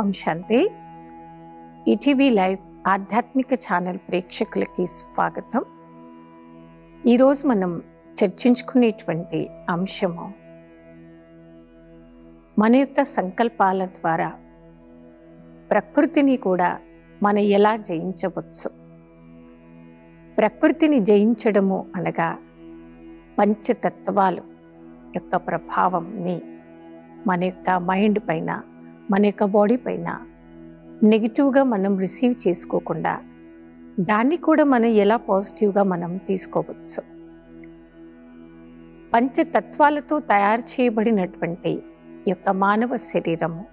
ఓం శాంతి. ETV live ఆధ్యాత్మిక channel ప్రేక్షకులకి స్వాగతం. ఈరోజు మనం చర్చించుకునేటువంటి అంశము మన యొక్క సంకల్పాల ద్వారా ప్రకృతిని కూడా మనం ఎలా జయించవచ్చు. ప్రకృతిని జయించడము అనగా పంచతత్వాలు యొక్క ప్రభావంని మన యొక్క మైండ్ పైన, మన యొక్క బాడీ పైన నెగిటివ్గా మనం రిసీవ్ చేసుకోకుండా దాన్ని కూడా మనం ఎలా పాజిటివ్గా మనం తీసుకోవచ్చు. పంచతత్వాలతో తయారు చేయబడినటువంటి యొక్క మానవ శరీరము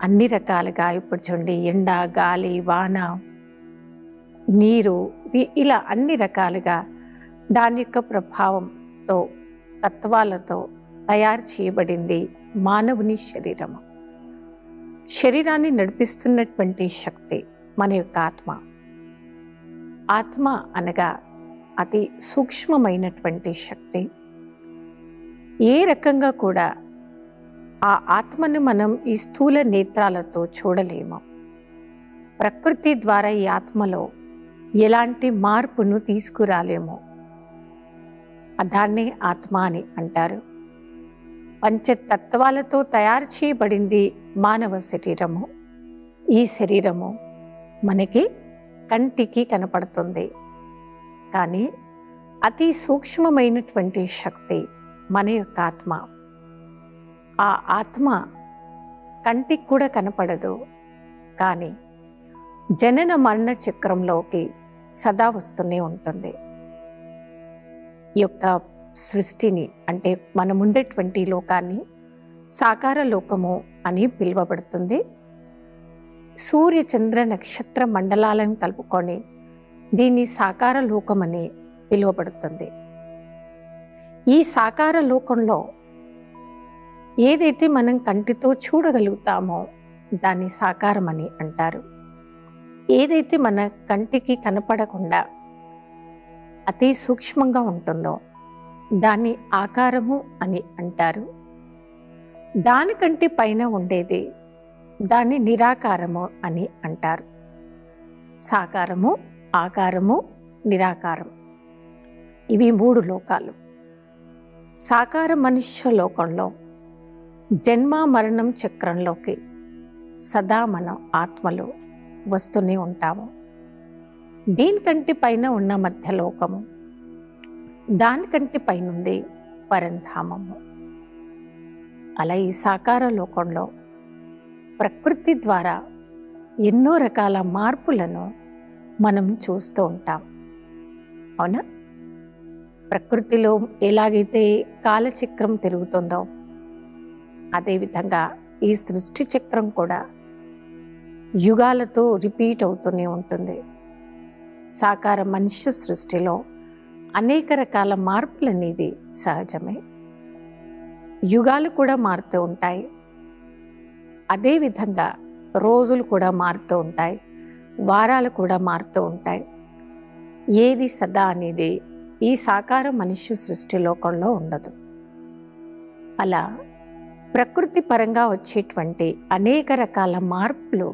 అన్ని రకాలుగా, ఇప్పుడు చూడండి, ఎండ, గాలి, వాన, నీరు, ఇలా అన్ని రకాలుగా దాని యొక్క ప్రభావంతో తత్వాలతో తయారు చేయబడింది మానవుని శరీరము. శరీరాన్ని నడిపిస్తున్నటువంటి శక్తి మన యొక్క ఆత్మ. ఆత్మ అనగా అతి సూక్ష్మమైనటువంటి శక్తి. ఏ రకంగా కూడా ఆ ఆత్మను మనం ఈ స్థూల నేత్రాలతో చూడలేము. ప్రకృతి ద్వారా ఈ ఆత్మలో ఎలాంటి మార్పును తీసుకురాలేము. దాన్నే ఆత్మ అని అంటారు. పంచతత్వాలతో తయారు చేయబడింది మానవ శరీరము. ఈ శరీరము మనకి కంటికి కనపడుతుంది, కానీ అతి సూక్ష్మమైనటువంటి శక్తి మన యొక్క ఆత్మ. ఆ ఆత్మ కంటికి కూడా కనపడదు, కానీ జనన మరణ చక్రంలోకి సదా వస్తూనే ఉంటుంది. ఈ యొక్క సృష్టిని, అంటే మనముండేటువంటి లోకాన్ని సాకార లోకము అని పిలువబడుతుంది. సూర్య చంద్ర నక్షత్ర మండలాలను కలుపుకొని దీన్ని సాకార లోకమని పిలువబడుతుంది. ఈ సాకార లోకంలో ఏదైతే మనం కంటితో చూడగలుగుతామో దాన్ని సాకారమని అంటారు. ఏదైతే మన కంటికి కనపడకుండా అతి సూక్ష్మంగా ఉంటుందో దాన్ని ఆకారము అని అంటారు. దానికంటే పైన ఉండేది దాన్ని నిరాకారము అని అంటారు. సాకారము, ఆకారము, నిరాకారం, ఇవి మూడు లోకాలు. సాకార మనుష్య లోకంలో జన్మ మరణం చక్రంలోకి సదా మనం ఆత్మలో వస్తూనే ఉంటాము. దీనికంటే పైన ఉన్న మధ్యలోకము, దానికంటే పైనుంది పరంధామము. అలా ఈ సాకార లోకంలో ప్రకృతి ద్వారా ఎన్నో రకాల మార్పులను మనం చూస్తూ ఉంటాం. అవునా? ప్రకృతిలో ఎలాగైతే కాలచక్రం తిరుగుతుందో అదేవిధంగా ఈ సృష్టి చక్రం కూడా యుగాలతో రిపీట్ అవుతూనే ఉంటుంది. సాకార మనుష్య సృష్టిలో అనేక రకాల మార్పులు అనేది సహజమే. యుగాలు కూడా మారుతూ ఉంటాయి, అదేవిధంగా రోజులు కూడా మారుతూ ఉంటాయి, వారాలు కూడా మారుతూ ఉంటాయి. ఏది సదా అనేది ఈ సాకార మనుష్య సృష్టి లోకంలో ఉండదు. అలా ప్రకృతి పరంగా వచ్చేటువంటి అనేక రకాల మార్పులు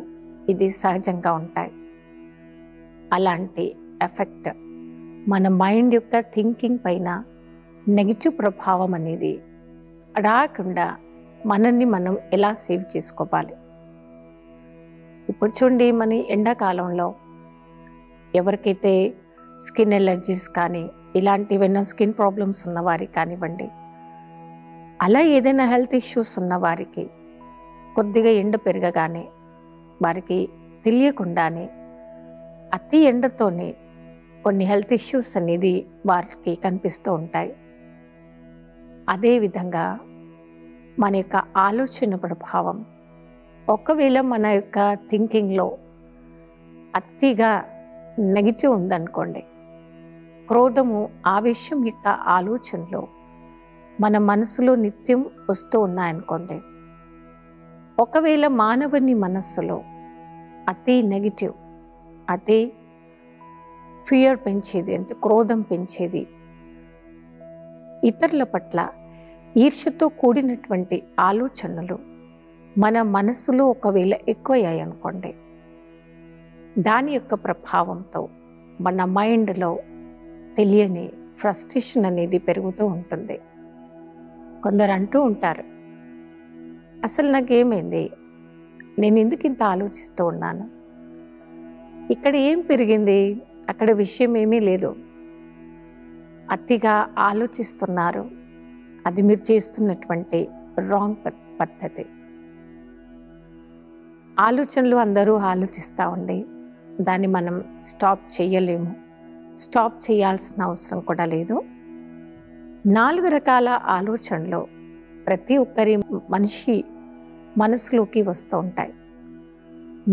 ఇది సహజంగా ఉంటాయి. అలాంటి ఎఫెక్ట్ మన మైండ్ యొక్క థింకింగ్ పైన నెగిటివ్ ప్రభావం అనేది రాకుండా మనల్ని మనం ఎలా సేవ్ చేసుకోవాలి. ఇప్పుడు చూడండి, మన ఎండాకాలంలో ఎవరికైతే స్కిన్ ఎలర్జీస్ కానీ ఇలాంటివైనా స్కిన్ ప్రాబ్లమ్స్ ఉన్నవారికి కానివ్వండి, అలా ఏదైనా హెల్త్ ఇష్యూస్ ఉన్నవారికి కొద్దిగా ఎండ పెరగగానే వారికి తెలియకుండానే అతి ఎండతోనే కొన్ని హెల్త్ ఇష్యూస్ అనేది వారికి కనిపిస్తూ ఉంటాయి. అదేవిధంగా మన యొక్క ఆలోచన ప్రభావం, ఒకవేళ మన యొక్క థింకింగ్లో అతిగా నెగిటివ్ ఉందనుకోండి, క్రోధము, ఆవేశం యొక్క ఆలోచనలు మన మనసులో నిత్యం వస్తూ ఉన్నాయనుకోండి, ఒకవేళ మానవుని మనస్సులో అతి నెగిటివ్, అతి ఫియర్ పెంచేది, అంటే క్రోధం పెంచేది, ఇతరుల పట్ల ఈర్ష్యతో కూడినటువంటి ఆలోచనలు మన మనసులో ఒకవేళ ఎక్కువయ్యాయి అనుకోండి, దాని యొక్క ప్రభావంతో మన మైండ్లో తెలియని ఫ్రస్ట్రేషన్ అనేది పెరుగుతూ ఉంటుంది. కొందరు అంటూ ఉంటారు, అసలు నాకేమైంది, నేను ఎందుకు ఇంత ఆలోచిస్తూ ఉన్నాను, ఇక్కడ ఏం పెరిగింది, అక్కడ విషయం ఏమీ లేదు, అతిగా ఆలోచిస్తున్నారు, అది మీరు చేస్తున్నటువంటి రాంగ్ పద్ధతి. ఆలోచనలు అందరూ ఆలోచిస్తూ ఉండి దాన్ని మనం స్టాప్ చేయలేము, స్టాప్ చేయాల్సిన అవసరం కూడా లేదు. 4 రకాల ఆలోచనలు ప్రతి ఒక్కరి మనిషి మనసులోకి వస్తూ ఉంటాయి.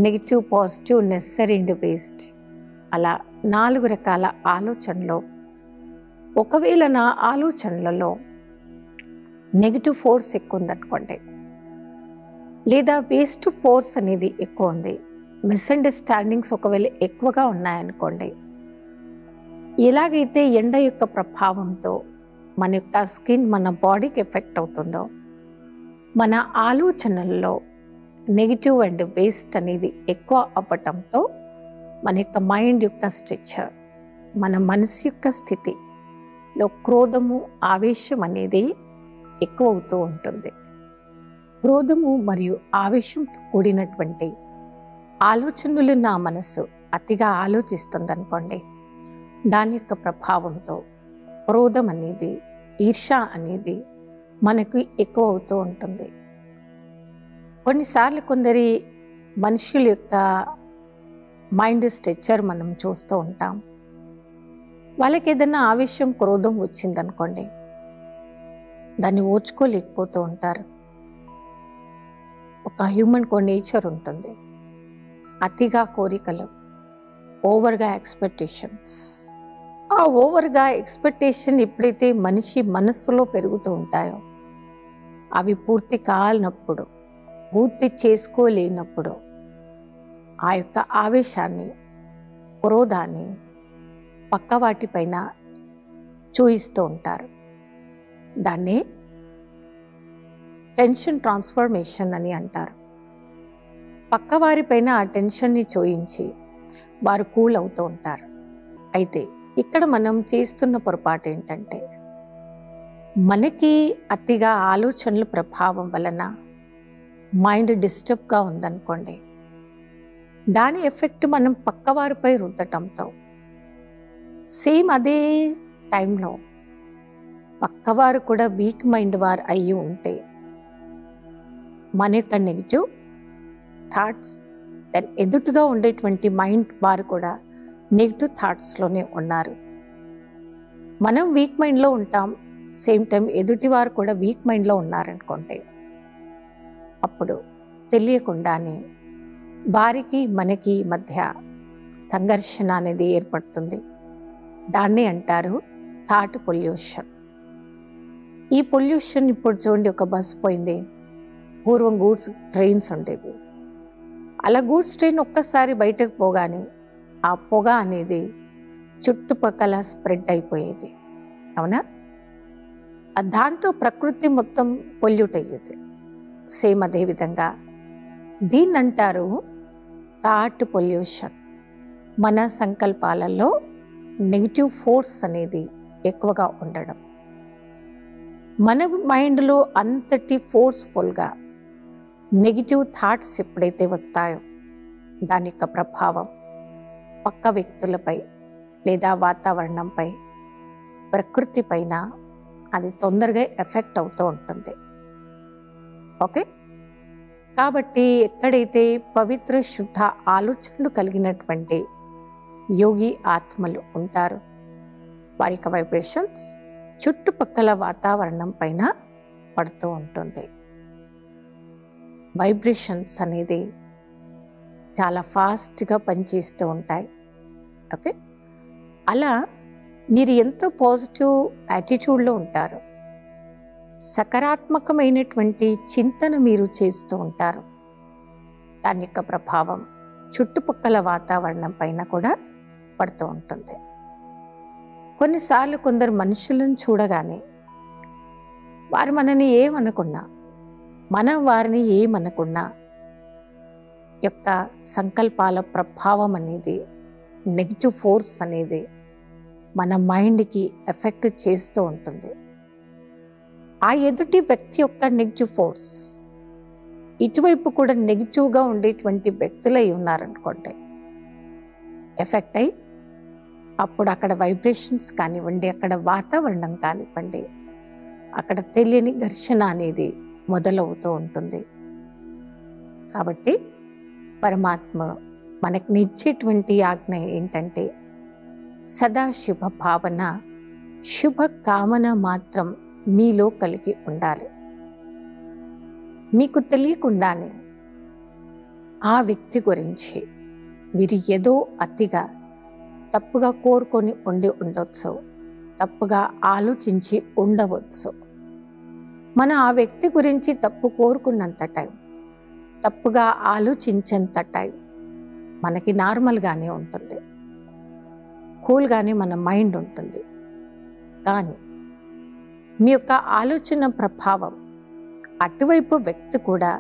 Negative, positive, necessary and waste, అలా 4 రకాల ఆలోచనలు. ఒకవేళ నా ఆలోచనలలో నెగిటివ్ ఫోర్స్ ఎక్కువ ఉందనుకోండి, లేదా వేస్ట్ ఫోర్స్ అనేది ఎక్కువ ఉంది, మిస్అండర్స్టాండింగ్స్ ఒకవేళ ఎక్కువగా ఉన్నాయనుకోండి, ఎలాగైతే ఎండ యొక్క ప్రభావంతో మన యొక్క స్కిన్ మన బాడీకి ఎఫెక్ట్ అవుతుందో, మన ఆలోచనల్లో నెగిటివ్ అండ్ వేస్ట్ అనేది ఎక్కువ అవ్వటంతో మన యొక్క మైండ్ యొక్క స్ట్రక్చర్, మన మనసు యొక్క స్థితిలో క్రోధము, ఆవేశం అనేది ఎక్కువ అవుతూ ఉంటుంది. క్రోధము మరియు ఆవేశంతో కూడినటువంటి ఆలోచనలు నా మనసు అతిగా ఆలోచిస్తుంది అనుకోండి, దాని యొక్క ప్రభావంతో క్రోధం అనేది, ఈర్ష్య అనేది మనకు ఎక్కువ అవుతూ ఉంటుంది. కొన్నిసార్లు కొందరి మనుషుల యొక్క మైండ్ స్ట్రక్చర్ మనం చూస్తూ ఉంటాం. వాళ్ళకి ఏదైనా ఆవేశం, క్రోధం వచ్చిందనుకోండి, దాన్ని ఓర్చుకోలేకపోతూ ఉంటారు. ఒక హ్యూమన్ నేచర్ ఉంటుంది, అతిగా కోరికలు, ఓవర్గా ఎక్స్పెక్టేషన్స్. ఆ ఓవర్గా ఎక్స్పెక్టేషన్ ఎప్పుడైతే మనిషి మనస్సులో పెరుగుతూ ఉంటాయో, అవి పూర్తి కానప్పుడు, పూర్తి చేసుకోలేనప్పుడు ఆ యొక్క ఆవేశాన్ని, క్రోధాన్ని పక్క వాటిపైన చూయిస్తూ ఉంటారు. దాన్ని టెన్షన్ ట్రాన్స్ఫర్మేషన్ అని అంటారు. పక్కవారిపైన ఆ టెన్షన్ని చూయించి వారు కూల్ అవుతూ ఉంటారు. అయితే ఇక్కడ మనం చేస్తున్న పొరపాటు ఏంటంటే, మనకి అతిగా ఆలోచనల ప్రభావం వలన మైండ్ డిస్టర్బ్గా ఉందనుకోండి, దాని ఎఫెక్ట్ మనం పక్కవారిపై రుద్దటంతో, సేమ్ అదే టైంలో పక్కవారు కూడా వీక్ మైండ్ వారు అయ్యి ఉంటే, మన యొక్క నెగిటివ్ థాట్స్, దాని ఎదుటిగా ఉండేటువంటి మైండ్ వారు కూడా నెగిటివ్ థాట్స్లోనే ఉన్నారు. మనం వీక్ మైండ్లో ఉంటాం, సేమ్ టైం ఎదుటి వారు కూడా వీక్ మైండ్లో ఉన్నారనుకోండి, అప్పుడు తెలియకుండానే వారికి మనకి మధ్య సంఘర్షణ అనేది ఏర్పడుతుంది. దాన్ని అంటారు థాట్ పొల్యూషన్. ఈ పొల్యూషన్ ఇప్పుడు చూడండి, ఒక బస్సు పోయింది, పూర్వం గూడ్స్ ట్రైన్స్ ఉండేవి. అలా గూడ్స్ ట్రైన్ ఒక్కసారి బయటకు పోగానే ఆ పొగ అనేది చుట్టుపక్కల స్ప్రెడ్ అయిపోయేది, అవునా? దాంతో ప్రకృతి మొత్తం పొల్యూట్ అయ్యేది. సేమ్ అదేవిధంగా దీన్ని అంటారు థాట్ పొల్యూషన్. మన సంకల్పాలలో నెగిటివ్ ఫోర్స్ అనేది ఎక్కువగా ఉండడం, మన మైండ్లో అంతటి ఫోర్స్ఫుల్గా నెగిటివ్ థాట్స్ ఎప్పుడైతే వస్తాయో, దాని యొక్క ప్రభావం పక్క వ్యక్తులపై లేదా వాతావరణంపై, ప్రకృతి పైన అది తొందరగా ఎఫెక్ట్ అవుతూ ఉంటుంది. ఓకే, కాబట్టి ఎక్కడైతే పవిత్ర శుద్ధ ఆలోచనలు కలిగినటువంటి యోగి ఆత్మలు ఉంటారో, వారి యొక్క వైబ్రేషన్స్ చుట్టుపక్కల వాతావరణం పైన పడుతూ ఉంటుంది. వైబ్రేషన్స్ అనేది చాలా ఫాస్ట్గా పనిచేస్తూ ఉంటాయి. ఓకే, అలా మీరు ఎంతో పాజిటివ్ యాటిట్యూడ్లో ఉంటారు, సకారాత్మకమైనటువంటి చింతన మీరు చేస్తూ ఉంటారు. దాని యొక్క ప్రభావం చుట్టుపక్కల వాతావరణం పైన కూడా పడుతూ ఉంటుంది. కొన్నిసార్లు కొందరు మనుషులను చూడగానే వారు మనని ఏమనుకున్నా, మనం వారిని ఏమనకున్నా యొక్క సంకల్పాల ప్రభావం అనేది, నెగిటివ్ ఫోర్స్ అనేది మన మైండ్కి ఎఫెక్ట్ చేస్తూ ఉంటుంది. ఆ ఎదుటి వ్యక్తి యొక్క నెగిటివ్ ఫోర్స్ ఇటువైపు కూడా నెగిటివ్గా ఉండేటువంటి వ్యక్తులై ఉన్నారనుకోండి, ఎఫెక్ట్ అయి అప్పుడు అక్కడ వైబ్రేషన్స్ కానివ్వండి, అక్కడ వాతావరణం కానివ్వండి, అక్కడ తెలియని ఘర్షణ అనేది మొదలవుతూ ఉంటుంది. కాబట్టి పరమాత్మ మనకు నిచ్చేటువంటి ఆజ్ఞ ఏంటంటే, సదా శుభ భావన, శుభ కామన మాత్రం మీలో కలిగి ఉండాలి. మీకు తెలియకుండానే ఆ వ్యక్తి గురించి మీరు ఏదో అతిగా తప్పుగా కోరుకొని ఉండవచ్చు, తప్పుగా ఆలోచించి ఉండవచ్చు. మనం ఆ వ్యక్తి గురించి తప్పు కోరుకున్నంత టైం, తప్పుగా ఆలోచించేంత టైం మనకి నార్మల్గానే ఉంటుంది, కూల్గానే మన మైండ్ ఉంటుంది. కానీ మీ యొక్క ఆలోచన ప్రభావం అటువైపు వ్యక్తి కూడా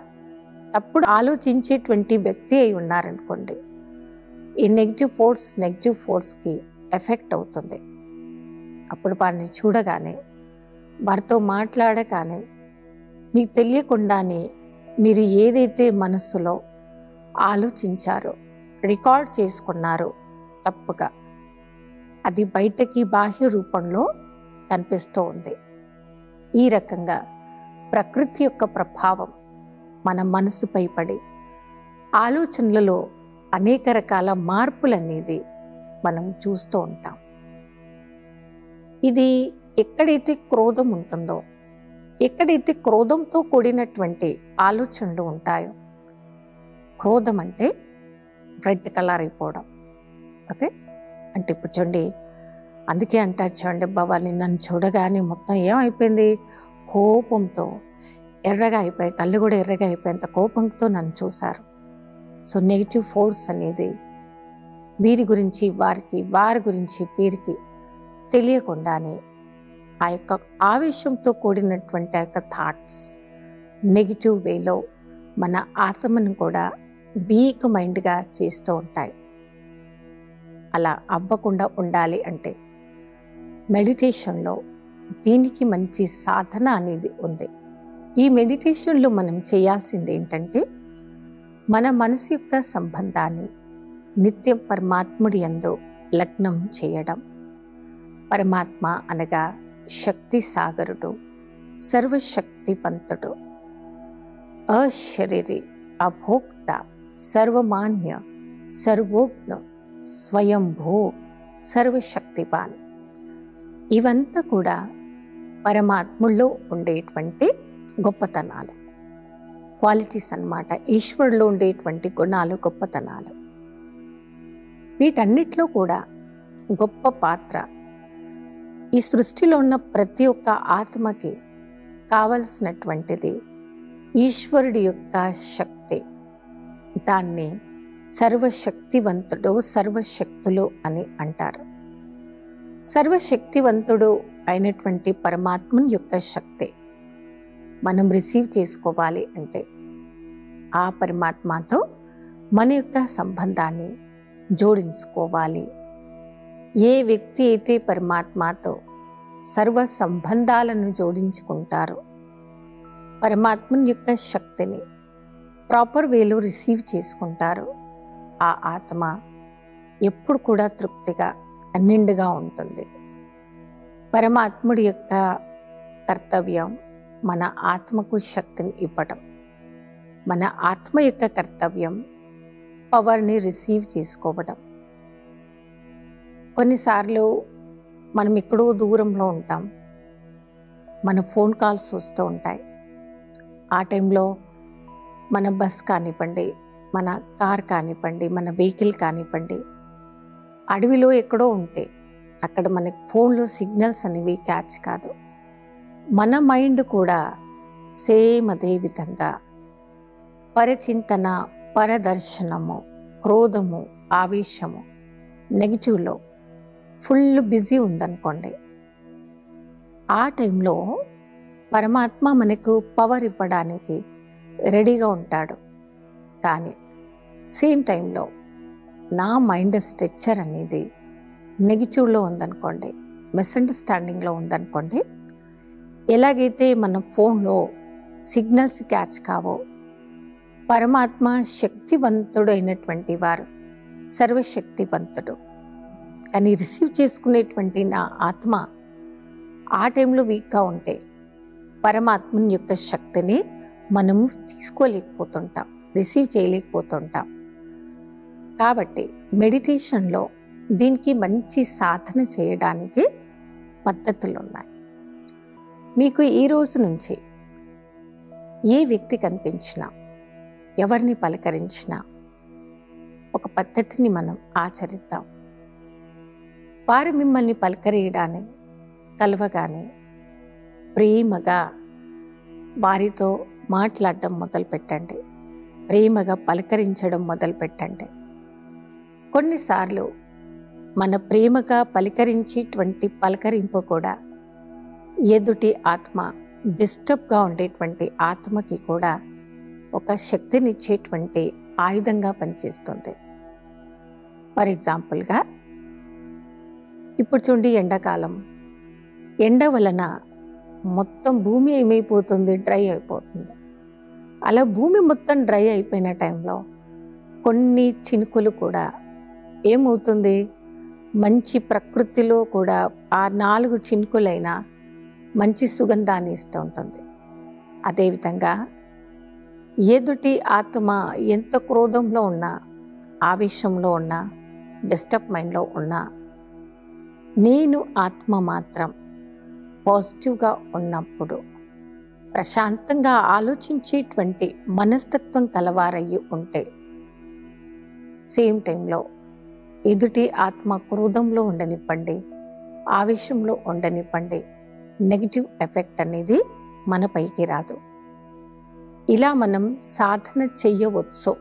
తప్పుడు ఆలోచించేటువంటి వ్యక్తి అయి ఉన్నారనుకోండి, ఈ నెగిటివ్ ఫోర్స్కి ఎఫెక్ట్ అవుతుంది. అప్పుడు వారిని చూడగానే, వారితో మాట్లాడగానే మీకు తెలియకుండానే మీరు ఏదైతే మనస్సులో ఆలోచించారో, రికార్డ్ చేసుకున్నారో తప్పుగా, అది బయటకి బాహ్య రూపంలో కనిపిస్తూ ఉంది. ఈ రకంగా ప్రకృతి యొక్క ప్రభావం మన మనసుపై పడి ఆలోచనలలో అనేక రకాల మార్పులు అనేది మనం చూస్తూ ఉంటాం. ఇది ఎక్కడైతే క్రోధం ఉంటుందో, ఎక్కడైతే క్రోధంతో కూడినటువంటి ఆలోచనలు ఉంటాయో, క్రోధం అంటే రెడ్ కలర్ అయిపోవడం. ఓకే, అంటే ఇప్పుడు చూడండి, అందుకే అంటారు చూడండి, వాళ్ళని నన్ను చూడగానే మొత్తం ఏమైపోయింది, కోపంతో ఎర్రగా అయిపోయాయి, కళ్ళు కూడా ఎర్రగా అయిపోయేంత కోపంతో నన్ను చూశారు. సో నెగిటివ్ ఫోర్స్ అనేది వీరి గురించి వారికి, వారి గురించి వీరికి తెలియకుండానే ఆ యొక్క ఆవేశంతో కూడినటువంటి ఆ యొక్క థాట్స్ నెగిటివ్ వేలో మన ఆత్మను కూడా వీక్ మైండ్గా చేస్తూ ఉంటాయి. అలా అవ్వకుండా ఉండాలి అంటే మెడిటేషన్లో దీనికి మంచి సాధన అనేది ఉంది. ఈ మెడిటేషన్లో మనం చేయాల్సింది ఏంటంటే, మన మనసు యొక్క సంబంధాన్ని నిత్యం పరమాత్ముడి యందు లగ్నం చేయడం. పరమాత్మ అనగా శక్తి సాగరుడు, సర్వశక్తివంతుడు, అశరీరి, అభోక్త, సర్వమాన్య, సర్వోజ్ఞ, స్వయంభూ, సర్వశక్తివాన్. ఇవంతా కూడా పరమాత్ముల్లో ఉండేటువంటి గొప్పతనాలు, క్వాలిటీస్ అన్నమాట. ఈశ్వరులో ఉండేటువంటి గుణాలు, గొప్పతనాలు. వీటన్నిటిలో కూడా గొప్ప పాత్ర ఈ సృష్టిలో ఉన్న ప్రతి ఒక్క ఆత్మకి కావలసినటువంటిది ఈశ్వరుడి యొక్క శక్తి. దాన్ని సర్వశక్తివంతుడు, సర్వశక్తులు అని అంటారు. సర్వశక్తివంతుడు అయినటువంటి పరమాత్మని యొక్క శక్తి మనం రిసీవ్ చేసుకోవాలి అంటే, ఆ పరమాత్మతో మన యొక్క సంబంధాన్ని జోడించుకోవాలి. ఏ వ్యక్తి అయితే పరమాత్మతో సర్వ సంబంధాలను జోడించుకుంటారో, పరమాత్మని యొక్క శక్తిని ప్రాపర్ వేలో రిసీవ్ చేసుకుంటారో, ఆ ఆత్మ ఎప్పుడు కూడా తృప్తిగా, నిండుగా ఉంటుంది. పరమాత్ముడి యొక్క కర్తవ్యం మన ఆత్మకు శక్తిని ఇవ్వటం. మన ఆత్మ యొక్క కర్తవ్యం పవర్ని రిసీవ్ చేసుకోవడం. కొన్నిసార్లు మనం ఎక్కడో దూరంలో ఉంటాం, మన ఫోన్ కాల్స్ వస్తూ ఉంటాయి. ఆ టైంలో మన బస్ కానివ్వండి, మన కార్ కానివ్వండి, మన వెహికల్ కానివ్వండి, అడవిలో ఎక్కడో ఉంటే అక్కడ మనకి ఫోన్లో సిగ్నల్స్ అనేవి క్యాచ్ కాదు. మన మైండ్ కూడా సేమ్ అదే విధంగా పరచింతన, పరదర్శనము, క్రోధము, ఆవేశము, నెగిటివ్లో ఫుల్ బిజీ ఉందనుకోండి, ఆ టైంలో పరమాత్మ మనకు పవర్ ఇవ్వడానికి రెడీగా ఉంటాడు. కానీ సేమ్ టైంలో నా మైండ్ స్ట్రక్చర్ అనేది నెగిటివ్లో ఉందనుకోండి, మిస్అండర్స్టాండింగ్లో ఉందనుకోండి, ఎలాగైతే మన ఫోన్లో సిగ్నల్స్ క్యాచ్ కావో, పరమాత్మ శక్తివంతుడు అయినటువంటి వారు, సర్వశక్తివంతుడు. కానీ రిసీవ్ చేసుకునేటువంటి నా ఆత్మ ఆ టైంలో వీక్గా ఉంటే పరమాత్మని యొక్క శక్తిని మనము తీసుకోలేకపోతుంటాం, రిసీవ్ చేయలేకపోతుంటాం. కాబట్టి మెడిటేషన్లో దీనికి మంచి సాధన చేయడానికి పద్ధతులు ఉన్నాయి. మీకు ఈ రోజు నుంచి ఏ వ్యక్తి కనిపించినా, ఎవరిని పలకరించినా ఒక పద్ధతిని మనం ఆచరిద్దాం. వారు మిమ్మల్ని పలకరియడాన్ని కలవగానే ప్రేమగా వారితో మాట్లాడడం మొదలుపెట్టండి, ప్రేమగా పలకరించడం మొదలుపెట్టండి. కొన్నిసార్లు మన ప్రేమగా పలకరించేటువంటి పలకరింపు కూడా ఎదుటి ఆత్మ, డిస్టర్బ్గా ఉండేటువంటి ఆత్మకి కూడా ఒక శక్తినిచ్చేటువంటి ఆయుధంగా పనిచేస్తుంది. ఫర్ ఎగ్జాంపుల్గా ఇప్పుడు చూడండి, ఎండాకాలం, ఎండ వలన మొత్తం భూమి ఏమైపోతుంది, డ్రై అయిపోతుంది. అలా భూమి మొత్తం డ్రై అయిపోయిన టైంలో కొన్ని చినుకులు కూడా ఏమవుతుంది, మంచి ప్రకృతిలో కూడా ఆ 4 చినుకులైనా మంచి సుగంధాన్ని ఇస్తూ ఉంటుంది. అదేవిధంగా ఎదుటి ఆత్మ ఎంత క్రోధంలో ఉన్నా, ఆవేశంలో ఉన్నా, డిస్టర్బ్ మైండ్లో ఉన్నా, నేను ఆత్మ మాత్రం పాజిటివ్గా ఉన్నప్పుడు, ప్రశాంతంగా ఆలోచించేటువంటి మనస్తత్వం కలవారయ్యి ఉంటే, సేమ్ టైంలో ఎదుటి ఆత్మ క్రోధంలో ఉండనివ్వండి, ఆవేశంలో ఉండనివ్వండి, నెగిటివ్ ఎఫెక్ట్ అనేది మన పైకి రాదు. ఇలా మనం సాధన చెయ్యవచ్చు.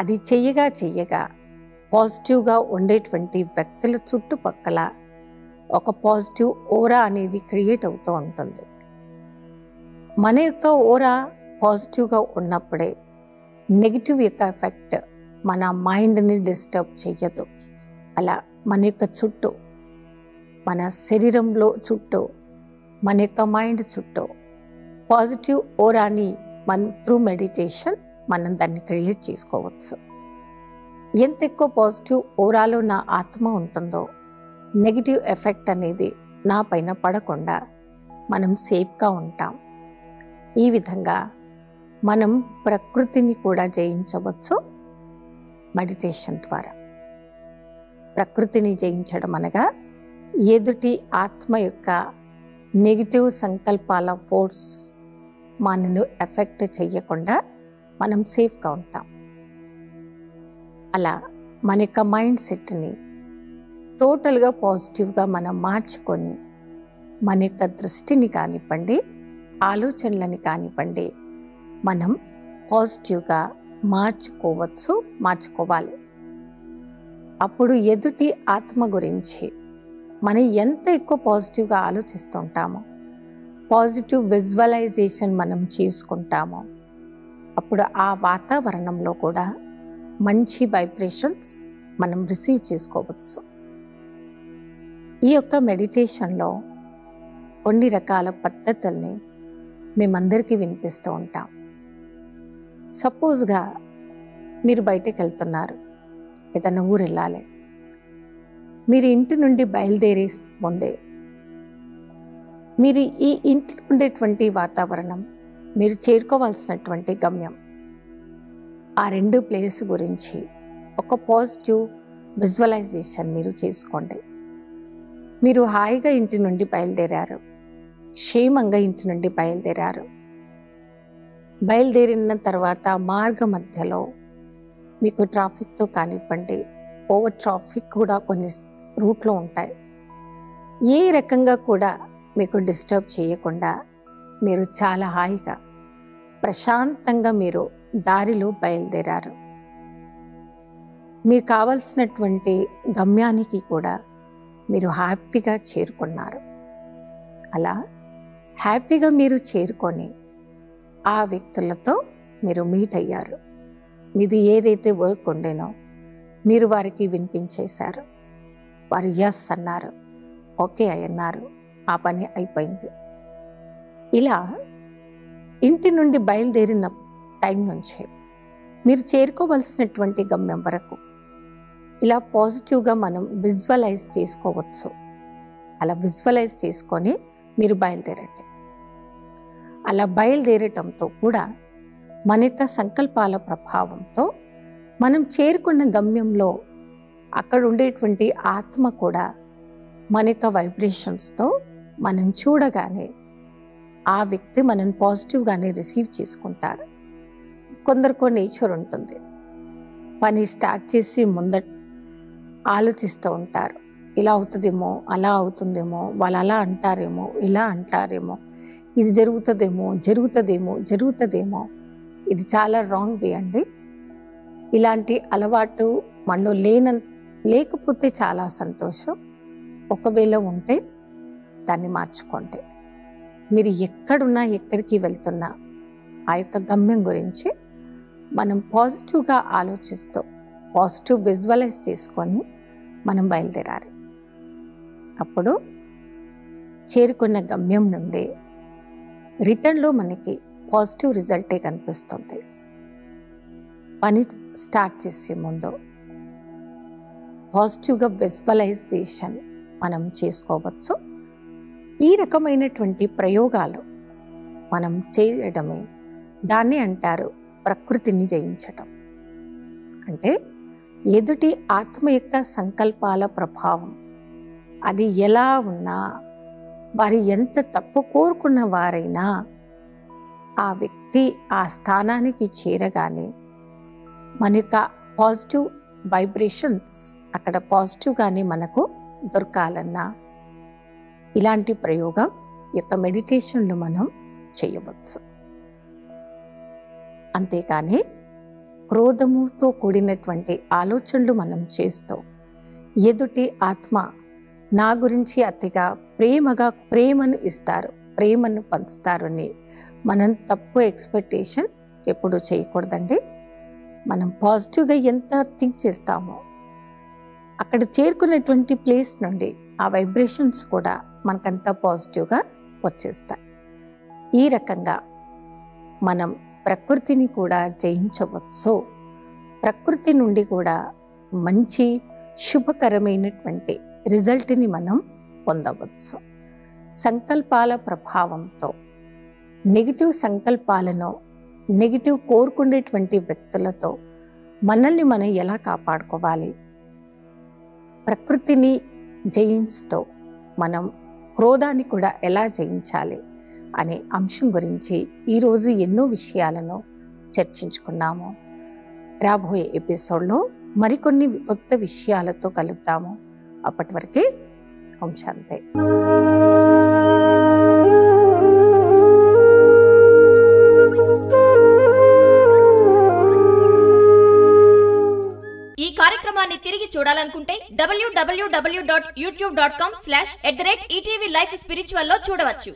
అది చెయ్యగా పాజిటివ్గా ఉండేటువంటి వ్యక్తుల చుట్టుపక్కల ఒక పాజిటివ్ ఓరా అనేది క్రియేట్ అవుతూ ఉంటుంది. మన యొక్క ఓరా పాజిటివ్గా ఉన్నప్పుడే నెగిటివ్ యొక్క ఎఫెక్ట్ మన మైండ్ని డిస్టర్బ్ చెయ్యదు. అలా మన యొక్క చుట్టూ, మన శరీరంలో చుట్టూ, మన యొక్క మైండ్ చుట్టూ పాజిటివ్ ఓరాని త్రూ మెడిటేషన్ మనం దాన్ని క్రియేట్ చేసుకోవచ్చు. ఎంత ఎక్కువ పాజిటివ్ ఓరాలో నా ఆత్మ ఉంటుందో, నెగిటివ్ ఎఫెక్ట్ అనేది నా పైన పడకుండా మనం సేఫ్గా ఉంటాం. ఈ విధంగా మనం ప్రకృతిని కూడా జయించవచ్చు మెడిటేషన్ ద్వారా. ప్రకృతిని జయించడం అనగా ఎదుటి ఆత్మ యొక్క నెగిటివ్ సంకల్పాల ఫోర్స్ మనను ఎఫెక్ట్ చెయ్యకుండా మనం సేఫ్గా ఉంటాం. అలా మన యొక్క మైండ్ సెట్ని టోటల్గా పాజిటివ్గా మనం మార్చుకొని, మన యొక్క దృష్టిని కానివ్వండి, ఆలోచనలని కానివ్వండి, మనం పాజిటివ్గా మార్చుకోవాలి. అప్పుడు ఎదుటి ఆత్మ గురించి మనం ఎంత ఎక్కువ పాజిటివ్గా ఆలోచిస్తుంటామో, పాజిటివ్ విజువలైజేషన్ మనం చేసుకుంటామో, అప్పుడు ఆ వాతావరణంలో కూడా మంచి వైబ్రేషన్స్ మనం రిసీవ్ చేసుకోవచ్చు. ఈ యొక్క మెడిటేషన్లో కొన్ని రకాల పద్ధతుల్ని మేమందరికీ వినిపిస్తూ ఉంటాం. సపోజ్గా మీరు బయటకు వెళ్తున్నారు, ఏదైనా ఊరు వెళ్ళాలి, మీరు ఇంటి నుండి బయలుదేరే ముందే మీరు ఈ ఇంట్లో ఉండేటువంటి వాతావరణం, మీరు చేరుకోవాల్సినటువంటి గమ్యం, ఆ 2 ప్లేస్ గురించి ఒక పాజిటివ్ విజువలైజేషన్ మీరు చేసుకోండి. మీరు హాయిగా ఇంటి నుండి బయలుదేరారు, క్షేమంగా ఇంటి నుండి బయలుదేరిన తర్వాత మార్గ మధ్యలో మీకు ట్రాఫిక్తో కానివ్వండి, ఓవర్ ట్రాఫిక్ కూడా కొన్ని రూట్లో ఉంటాయి. ఏ రకంగా కూడా మీకు డిస్టర్బ్ చేయకుండా మీరు చాలా హాయిగా, ప్రశాంతంగా మీరు దారిలో బయలుదేరారు. మీకు కావలసినటువంటి గమ్యానికి కూడా మీరు హ్యాపీగా చేరుకున్నారు. అలా హ్యాపీగా మీరు చేరుకొని ఆ వ్యక్తులతో మీరు మీట్ అయ్యారు. మీది ఏదైతే వర్క్ ఉండేనో మీరు వారికి వినిపించేశారు. వారు ఎస్ అన్నారు, ఓకే అన్నారు, ఆ పని అయిపోయింది. ఇలా ఇంటి నుండి బయలుదేరిన టైం నుంచే మీరు చేరుకోవలసినటువంటి గమ్యం వరకు ఇలా పాజిటివ్గా మనం విజువలైజ్ చేసుకోవచ్చు. అలా విజువలైజ్ చేసుకొని మీరు బయలుదేరండి. అలా బయలుదేరటంతో కూడా మన యొక్క సంకల్పాల ప్రభావంతో మనం చేరుకున్న గమ్యంలో అక్కడ ఉండేటువంటి ఆత్మ కూడా మన యొక్క వైబ్రేషన్స్తో మనం చూడగానే ఆ వ్యక్తి మనం పాజిటివ్గానే రిసీవ్ చేసుకుంటారు. కొందరికో నేచర్ ఉంటుంది, పని స్టార్ట్ చేసి ముందట ఆలోచిస్తూ ఉంటారు, ఇలా అవుతుందేమో, అలా అవుతుందేమో, వాళ్ళు అలా అంటారేమో, ఇలా అంటారేమో, ఇది జరుగుతుందేమో. ఇది చాలా రాంగ్ వే అండి. ఇలాంటి అలవాటు మనలో లేకపోతే చాలా సంతోషం. ఒకవేళ ఉంటే దాన్ని మార్చుకోండి. మీరు ఎక్కడున్నా, ఎక్కడికి వెళ్తున్నా ఆ యొక్క గమ్యం గురించి మనం పాజిటివ్గా ఆలోచిస్తూ పాజిటివ్ విజువలైజ్ చేసుకొని మనం బయలుదేరాలి. అప్పుడు చేరుకున్న గమ్యం నుండి రిటర్న్లో మనకి పాజిటివ్ రిజల్టే కనిపిస్తుంది. పని స్టార్ట్ చేసే ముందు పాజిటివ్గా విజువలైజేషన్ మనం చేసుకోవచ్చు. ఈ రకమైనటువంటి ప్రయోగాలు మనం చేయడమే దాన్ని అంటారు ప్రకృతిని జయించటం. అంటే ఎదుటి ఆత్మ యొక్క సంకల్పాల ప్రభావం అది ఎలా ఉన్నా, వారి ఎంత తప్పు కోరుకున్న వారైనా ఆ వ్యక్తి ఆ స్థానానికి చేరగానే మన యొక్క పాజిటివ్ వైబ్రేషన్స్ అక్కడ పాజిటివ్గానే మనకు దొరకాలన్నా ఇలాంటి ప్రయోగం యొక్క మెడిటేషన్లు మనం చేయవచ్చు. అంతేకాని క్రోధముతో కూడినటువంటి ఆలోచనలు మనం చేస్తూ ఎదుటి ఆత్మ నా గురించి అతిగా ప్రేమను ఇస్తారు, ప్రేమను పంచుతారు అని మనం తప్పు ఎక్స్పెక్టేషన్ ఎప్పుడు చేయకూడదండి. మనం పాజిటివ్గా ఎంత థింక్ చేస్తామో అక్కడ చేరుకున్నటువంటి ప్లేస్ నుండి ఆ వైబ్రేషన్స్ కూడా మనకంతా పాజిటివ్గా వచ్చేస్తాయి. ఈ రకంగా మనం ప్రకృతిని కూడా జయించవచ్చు. ప్రకృతి నుండి కూడా మంచి శుభకరమైనటువంటి రిజల్ట్ని మనం పొందవచ్చు. సంకల్పాల ప్రభావంతో నెగిటివ్ సంకల్పాలను, నెగిటివ్ కోరుకునేటువంటి వ్యక్తులతో మనల్ని మనం ఎలా కాపాడుకోవాలి, ప్రకృతిని జయించుతూ మనం క్రోధాన్ని కూడా ఎలా జయించాలి అనే అంశం గురించి ఈరోజు ఎన్నో విషయాలను చర్చించుకున్నాము. రాబోయే ఎపిసోడ్లో మరికొన్ని కొత్త విషయాలతో కలుద్దాము. అప్పటి వరకే ఓం శాంతి. ఈ కార్యక్రమాన్ని తిరిగి చూడాలనుకుంటే www.youtube.com/@ETV Life Spiritual లో చూడవచ్చు.